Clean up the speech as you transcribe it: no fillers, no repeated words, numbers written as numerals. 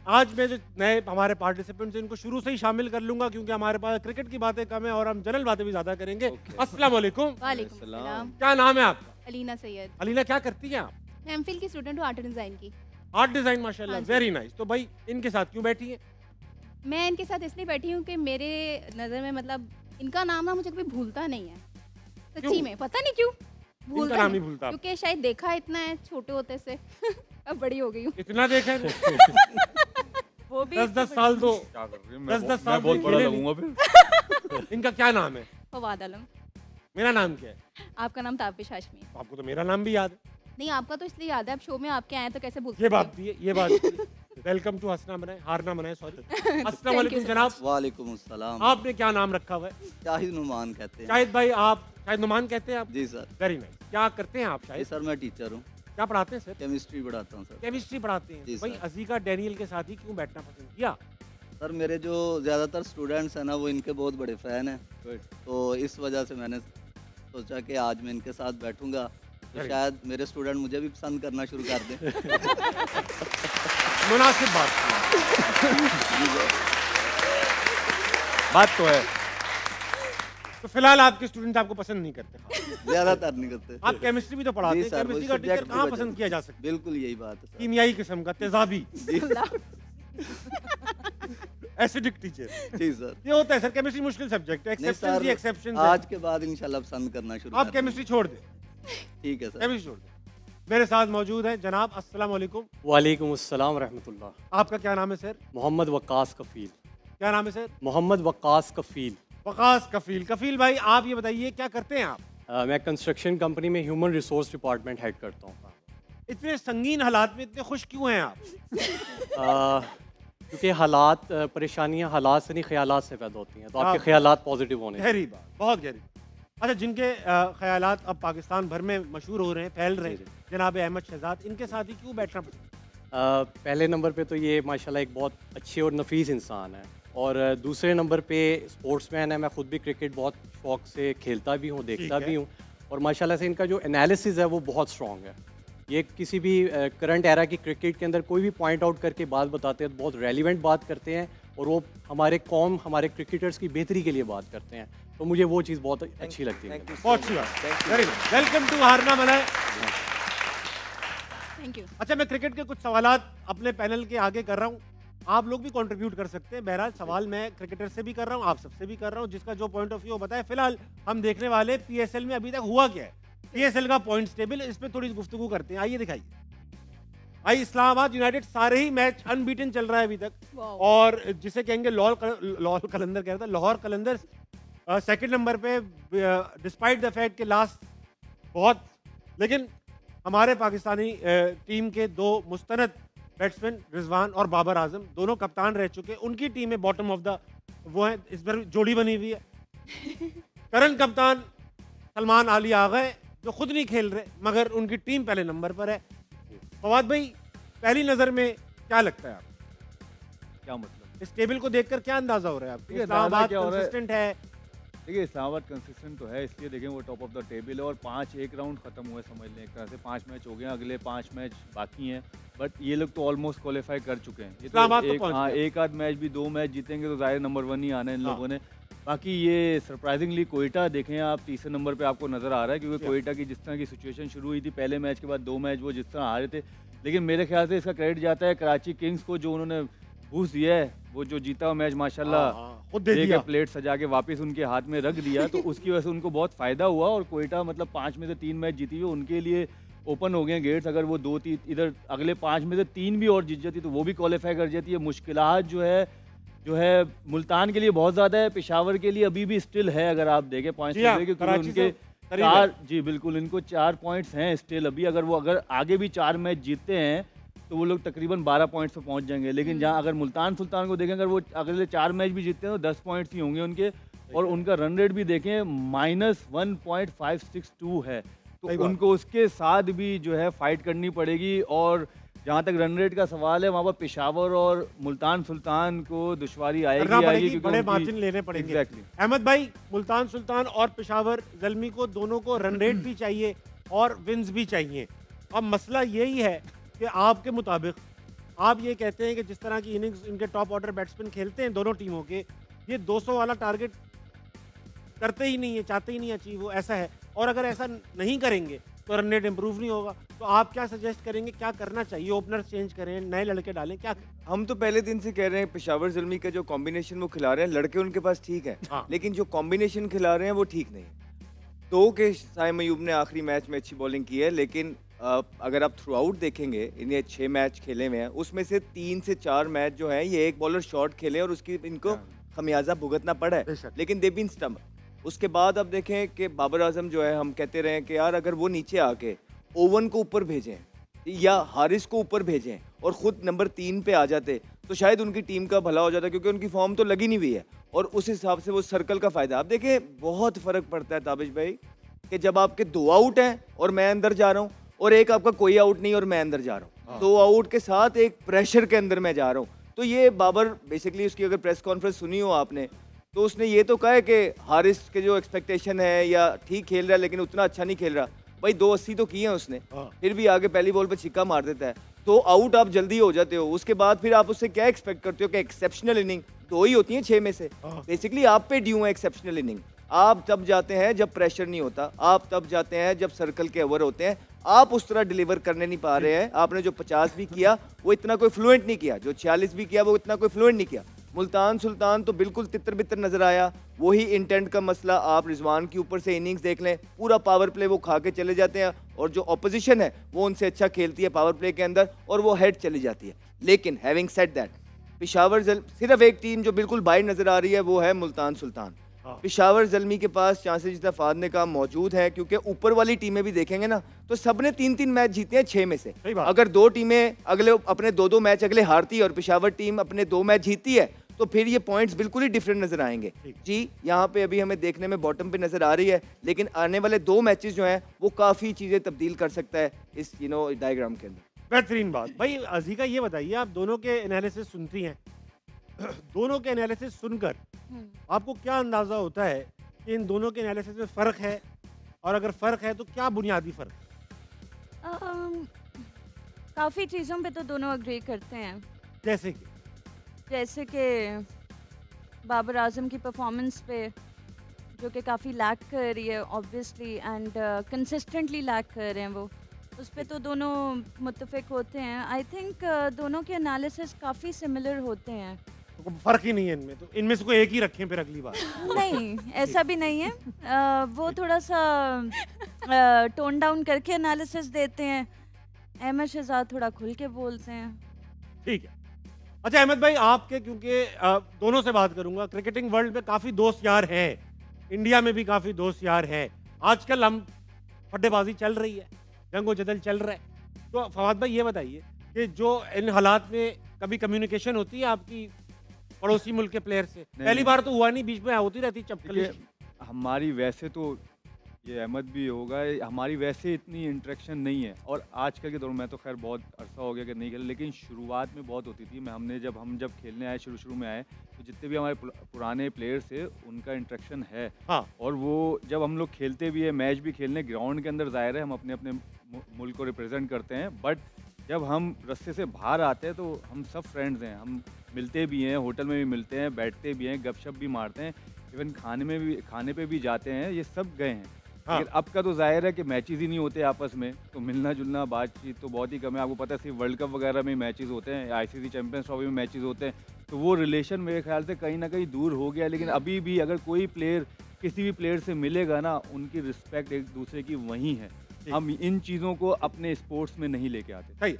आज मैं जो नए हमारे पार्टिसिपेंट्स हैं इनको शुरू से ही शामिल कर लूंगा क्योंकि हमारे पास क्रिकेट की बातें कम है और हम जनरल बातें भी ज्यादा करेंगे। अस्सलाम वालेकुम। वालेकुम सलाम। क्या नाम है आपका? अलीना सैयद। अलीना, क्या करती हैं आप? मैं एमफिल की स्टूडेंट हूँ आर्ट एंड डिज़ाइन की। आर्ट डिजाइन, माशाल्लाह, हाँ जी। Very nice. तो भाई इनके साथ क्यों बैठी हैं? मैं इनके साथ इसलिए बैठी हूँ कि मेरे नज़र में मतलब इनका नाम ना मुझे कभी भूलता नहीं है, क्यों? सच्ची में पता नहीं क्यों इनका नाम नहीं भूलता आप? क्योंकि शायद देखा इतना है छोटे होते से अब बड़ी हो गई हूँ। इतना देखा है? वो भी 10-10 साल तो क्या कर रही है? 10-10 साल मैं बहुत तो बड़ा खेले लगूंगा फिर। इनका क्या नाम है? फवाद आलम। मेरा नाम क्या है? आपका नाम ताबिश हाशमी। आपको तो मेरा नाम भी याद है। नहीं, आपका तो इसलिए याद है, अब शो में आपके आए तो कैसे भूल ये सकती बात हूँ? भी है, ये बात भी है। वेलकम टू हंसना बनाए हारना बनाए, सॉरी। अस्सलाम वालेकुम जनाब, वालेकुम अस्सलाम। आपने क्या नाम रखा हुआ है? शाहिद नुमान कहते हैं। शाहिद भाई, आप शाहिद नुमान कहते हैं आप? जी सर। Very nice. क्या करते हैं आप जी शाहिद? सर, मैं टीचर हूँ, क्या पढ़ाते हैं सर? केमिस्ट्री पढ़ाता हूँ सर। केमिस्ट्री पढ़ाते हैं। जी भाई सर। अजीका डैनियल के साथ ही क्यों बैठना पसंद किया? सर मेरे जो ज़्यादातर स्टूडेंट्स हैं ना वो इनके बहुत बड़े फ़ैन हैं, तो इस वजह से मैंने सोचा कि आज मैं इनके साथ बैठूंगा तो Very शायद मेरे स्टूडेंट मुझे भी पसंद करना शुरू कर दें। मुनासिब बात बात तो है। तो फिलहाल आपके स्टूडेंट आपको पसंद नहीं करते। ज़्यादातर नहीं करते। आप केमिस्ट्री भी तो पढ़ाते जी हैं, सर, केमिस्ट्री वही का टीचर subject की कहाँ वजह पसंद से। किया जा सकता है? बिल्कुल यही बात है सर। कीमियाई किस्म का, तेजाबी, जी एसिडिक टीचर। जी सर। ये होता है सर, केमिस्ट्री मुश्किल सब्जेक्ट है, नहीं एक्सेप्शंस ही सर, एक्सेप्शंस आज के बाद इंशाल्लाह पसंद करना शुरू आप कर केमिस्ट्री छोड़ दें, देंगे। ठीक है सर। केमिस्ट्री छोड़ दें। मेरे साथ मौजूद है जनाब, अस्सलाम वालेकुम। वालेकुम अस्सलाम रहमतुल्लाह। आपका क्या नाम है सर? मोहम्मद वक्कास कफ़ील। क्या नाम है सर? मोहम्मद वक्कास कफ़ील। वकास कफील। कफील भाई, आप ये बताइए क्या करते हैं आप? मैं कंस्ट्रक्शन कंपनी में ह्यूमन रिसोर्स डिपार्टमेंट हेड करता हूँ। इतने संगीन हालात में इतने खुश क्यों हैं आप? क्योंकि हालात परेशानियाँ हालात से नहीं ख्यालात से पैदा होती हैं, तो आपके हाँ। ख्यालात पॉजिटिव होने चाहिए। गहरी बात, बहुत गहरी। अच्छा, जिनके ख्यालात अब पाकिस्तान भर में मशहूर हो रहे हैं, फैल रहे जी, हैं, जनाब अहमद शहजाद, इनके साथ ही क्यों बैठना पसंद? पहले नंबर पे तो ये माशाल्लाह एक बहुत अच्छे और नफीस इंसान है, और दूसरे नंबर पे स्पोर्ट्समैन है। मैं खुद भी क्रिकेट बहुत शौक से खेलता भी हूँ, देखता ठीक है। भी हूँ, और माशाल्लाह से इनका जो एनालिसिस है वो बहुत स्ट्रॉन्ग है। ये किसी भी करंट एरा की क्रिकेट के अंदर कोई भी पॉइंट आउट करके बात बताते हैं, बहुत रेलिवेंट बात करते हैं, और वो हमारे कौम हमारे क्रिकेटर्स की बेहतरी के लिए बात करते हैं, तो मुझे वो चीज़ बहुत अच्छी लगती है। बहुत अच्छी बात, वेरी नाइस। वेलकम टू हारना बनाए। Thank you. अच्छा, मैं क्रिकेट के कुछ सवालात अपने पैनल के आगे कर रहा हूँ, आप लोग भी कंट्रीब्यूट कर सकते हैं। बहरहाल सवाल मैं क्रिकेटर से भी कर रहा हूँ, आप सबसे भी कर रहा हूँ, जिसका जो पॉइंट ऑफ व्यू बताए। फिलहाल हम देखने वाले पीएसएल में अभी तक हुआ क्या है, पीएसएल का पॉइंट्स टेबल, इस पे थोड़ी गुफ्तगू करते हैं। आइए दिखाइए। आई इस्लामाबाद यूनाइटेड सारे ही मैच अनबीटन चल रहा है अभी तक, वाओ। और जिसे कहेंगे लाहौर कलंदर कह रहा था, लाहौर कलंदर्स सेकंड नंबर पे, डिस्पाइट द फैक्ट के लास्ट बहुत, लेकिन हमारे पाकिस्तानी टीम के दो मुस्तनद बैट्समैन रिजवान और बाबर आजम दोनों कप्तान रह चुके, उनकी टीम में बॉटम ऑफ द वो है, इस बार जोड़ी बनी हुई है। करंट कप्तान सलमान आली आ गए, जो खुद नहीं खेल रहे मगर उनकी टीम पहले नंबर पर है। फवाद भाई, पहली नजर में क्या लगता है आपको? क्या मतलब? इस टेबल को देखकर क्या अंदाजा हो रहा है आपको? देखिए, इस्लामाबाद क्या हो रहा है? कंसिस्टेंट है। देखिए, इस्लामाबाद कंसिस्टेंट तो है, इसलिए देखें वो टॉप ऑफ द टेबल है, और 5 एक राउंड खत्म हुए समझ लें, एक तरह से 5 मैच हो गए हैं, अगले 5 मैच बाकी हैं, बट ये लोग तो ऑलमोस्ट क्वालिफाई कर चुके हैं। ये इस्लामाबाद तो एक, पहुंच हाँ, गया। एक आध मैच भी 2 मैच जीतेंगे तो जाहिर नंबर 1 ही आना है इन हाँ। लोगों ने। बाकी ये सरप्राइजिंगली कोयटा देखें आप, तीसरे नंबर पे आपको नज़र आ रहा है, क्योंकि जी। कोयटा की जिस तरह की सिचुएशन शुरू हुई थी, पहले मैच के बाद 2 मैच वो जिस तरह हारे थे, लेकिन मेरे ख्याल से इसका क्रेडिट जाता है कराची किंग्स को, जो उन्होंने बूस्ट दिया है, वो जो जीता हुआ मैच माशाल्लाह खुद दे लेके दिया। प्लेट सजा के वापस उनके हाथ में रख दिया, तो उसकी वजह से उनको बहुत फ़ायदा हुआ, और कोयटा मतलब 5 में से 3 मैच जीती हुई, उनके लिए ओपन हो गए गेट्स। अगर वो 2-3 इधर अगले 5 में से 3 भी और जीत जाती तो वो भी क्वालिफाई कर जाती है। मुश्किलात जो है मुल्तान के लिए बहुत ज़्यादा है, पेशावर के लिए अभी भी स्टिल है, अगर आप देखें पॉइंट्स जी हाँ, क्योंकि कराची से उनके करीब है। 4, जी बिल्कुल, इनको 4 पॉइंट्स हैं स्टिल अभी। अगर आगे भी 4 मैच जीतते हैं तो वो लोग तकरीबन 12 पॉइंट्स पे पहुंच जाएंगे, लेकिन जहाँ अगर मुल्तान सुल्तान को देखें, अगर वो अगले 4 मैच भी जीतते हैं तो 10 पॉइंट्स ही होंगे उनके, और उनका रन रेट भी देखें -1.562 है, सही तो बात। उनको उसके साथ भी जो है फाइट करनी पड़ेगी। और जहाँ तक रन रेट का सवाल है, वहाँ पर पेशावर और मुल्तान सुल्तान को दुश्वारी करना आएगी पड़ेगी, क्योंकि बड़े उनकी- मार्जिन लेने पड़ेंगे। Exactly. अहमद भाई, मुल्तान सुल्तान और पेशावर ज़ल्मी को दोनों को रन रेट भी चाहिए और विन्स भी चाहिए। अब मसला यही है कि आपके मुताबिक आप ये कहते हैं कि जिस तरह की इनिंग्स इनके टॉप ऑर्डर बैट्समैन खेलते हैं दोनों टीमों के, ये 200 वाला टारगेट करते ही नहीं है, चाहते ही नहीं अचीव, वो ऐसा है। और अगर ऐसा नहीं करेंगे तो रन रेट इंप्रूव नहीं होगा। तो आप क्या सजेस्ट करेंगे, क्या करना चाहिए? ओपनर चेंज करें, नए लड़के डालें, क्या? हम तो पहले दिन से कह रहे हैं पेशावर ज़ल्मी का जो कॉम्बिनेशन वो खिला रहे हैं, लड़के उनके पास ठीक है, हाँ। लेकिन जो कॉम्बिनेशन खिला रहे हैं वो ठीक नहीं है। तो के साइम अयूब ने आखिरी मैच में अच्छी बॉलिंग की है, लेकिन अगर आप थ्रू आउट देखेंगे, इन्हें 6 मैच खेले हुए हैं, उसमें से 3 से 4 मैच जो है ये एक बॉलर शॉट खेले और उसकी इनको खमियाजा भुगतना पड़ा है, बेशक। लेकिन दे बीन स्टम्प। उसके बाद अब देखें कि बाबर आजम जो है, हम कहते रहे कि यार अगर वो नीचे आके ओवन को ऊपर भेजें या हारिस को ऊपर भेजें और ख़ुद नंबर 3 पे आ जाते तो शायद उनकी टीम का भला हो जाता, क्योंकि उनकी फॉर्म तो लगी नहीं हुई है और उस हिसाब से वो सर्कल का फ़ायदा। आप देखें बहुत फ़र्क पड़ता है ताबिश भाई कि जब आपके 2 आउट हैं और मैं अंदर जा रहा हूँ, और एक आपका कोई आउट नहीं और मैं अंदर जा रहा हूँ, 2 आउट के साथ एक प्रेशर के अंदर मैं जा रहा हूँ। तो ये बाबर बेसिकली उसकी अगर प्रेस कॉन्फ्रेंस सुनी हो आपने, तो उसने ये तो कहा है कि हारिस के जो एक्सपेक्टेशन है या ठीक खेल रहा है लेकिन उतना अच्छा नहीं खेल रहा। भाई 280 तो किए हैं उसने, फिर भी आगे पहली बॉल पे छिक्का मार देता है, तो आउट आप जल्दी हो जाते हो। उसके बाद फिर आप उससे क्या एक्सपेक्ट करते हो कि एक्सेप्शनल इनिंग 2 ही होती हैं 6 में से, बेसिकली आप पे ड्यू है एक्सेप्शनल इनिंग। आप तब जाते हैं जब प्रेशर नहीं होता, आप तब जाते हैं जब सर्कल के ओवर होते हैं, आप उस तरह डिलीवर करने नहीं पा रहे हैं। आपने जो 50 भी किया वो इतना कोई फ्लुएंट नहीं किया, जो 46 भी किया वो इतना कोई फ्लुएंट नहीं किया। मुल्तान सुल्तान तो बिल्कुल तितर बितर नजर आया, वही इंटेंट का मसला। आप रिजवान के ऊपर से इनिंग्स देख लें, पूरा पावर प्ले वो खा के चले जाते हैं और जो ऑपोजिशन है वो उनसे अच्छा खेलती है पावर प्ले के अंदर और वो हेड चली जाती है। लेकिन हैविंग सेड दैट, पेशावर सिर्फ एक टीम जो बिल्कुल बाहर नजर आ रही है वो है मुल्तान सुल्तान। पेशावर ज़ल्मी के पास चांसेस जितना फाद ने कहा मौजूद है, क्योंकि ऊपर वाली टीमें भी देखेंगे ना तो सबने 3-3 मैच जीते हैं 6 में से। अगर 2 टीमें अगले अपने 2-2 मैच अगले हारती है और पेशावर टीम अपने 2 मैच जीती है तो फिर ये पॉइंट्स बिल्कुल ही डिफरेंट नजर आएंगे। जी यहाँ पे अभी हमें देखने में बॉटम पे नजर आ रही है, लेकिन आने वाले 2 मैचेस जो हैं वो काफ़ी चीज़ें तब्दील कर सकता है इस डायग्राम के अंदर। बेहतरीन बात। भाई अजीका ये बताइए, आप दोनों के एनालिसिस सुनती हैं, दोनों के एनालिसिस सुनकर आपको क्या अंदाजा होता है कि इन दोनों के एनालिसिस में फ़र्क है, और अगर फ़र्क है तो क्या बुनियादी फ़र्क? काफ़ी चीज़ों पे तो दोनों अग्री करते हैं, जैसे कि बाबर आजम की परफॉर्मेंस पे जो कि काफ़ी लैक कर रही है ऑब्वियसली, एंड कंसिस्टेंटली लैक कर रहे हैं वो, उस पे तो दोनों मुत्तफिक होते हैं। आई थिंक दोनों के एनालिसिस काफ़ी सिमिलर होते हैं, तो फ़र्क ही नहीं है इनमें, तो इनमें से कोई एक ही रखें फिर अगली बार। नहीं ऐसा भी नहीं है, वो थोड़ा सा टोन डाउन करके एनालिसिस देते हैं, अहमद शहजाद थोड़ा खुल के बोलते हैं। ठीक है। अच्छा अहमद भाई, आपके क्योंकि दोनों से बात करूंगा, क्रिकेटिंग वर्ल्ड में काफ़ी दोस्त यार हैं, इंडिया में भी काफ़ी दोस्त यार हैं, आजकल हम फड्डेबाजी चल रही है, जंगो जदल चल रहा है, तो फवाद भाई ये बताइए कि जो इन हालात में कभी कम्युनिकेशन होती है आपकी पड़ोसी मुल्क के प्लेयर से? पहली बार तो हुआ नहीं, बीच में होती रहती चपकली। हमारी वैसे तो ये अहमद भी होगा, हमारी वैसे इतनी इंटरेक्शन नहीं है, और आजकल के दौर में तो खैर बहुत अरसा हो गया कि नहीं खेले, लेकिन शुरुआत में बहुत होती थी। हम जब खेलने आए शुरू में आए तो जितने भी हमारे पुराने प्लेयर्स थे उनका इंटरेक्शन है। हाँ। और वो जब हम लोग खेलते भी है, मैच भी खेलने ग्राउंड के अंदर, ज़ाहिर है हम अपने अपने मुल्क को रिप्रेजेंट करते हैं, बट जब हम रस्ते से बाहर आते हैं तो हम सब फ्रेंड्स हैं, हम मिलते भी हैं, होटल में भी मिलते हैं, बैठते भी हैं, गपशप भी मारते हैं, इवन खाने पे भी जाते हैं, ये सब गए हैं। हाँ। लेकिन अब का तो जाहिर है कि मैचेस ही नहीं होते आपस में, तो मिलना जुलना बातचीत तो बहुत ही कम है। आपको पता है सिर्फ वर्ल्ड कप वगैरह में मैचेस होते हैं, आईसीसी चैंपियंस ट्रॉफी में मैचेस होते हैं, तो वो रिलेशन मेरे ख्याल से कहीं ना कहीं दूर हो गया। लेकिन अभी भी अगर कोई प्लेयर किसी भी प्लेयर से मिलेगा ना, उनकी रिस्पेक्ट एक दूसरे की वहीं है। हम इन चीज़ों को अपने स्पोर्ट्स में नहीं लेके आते। सही।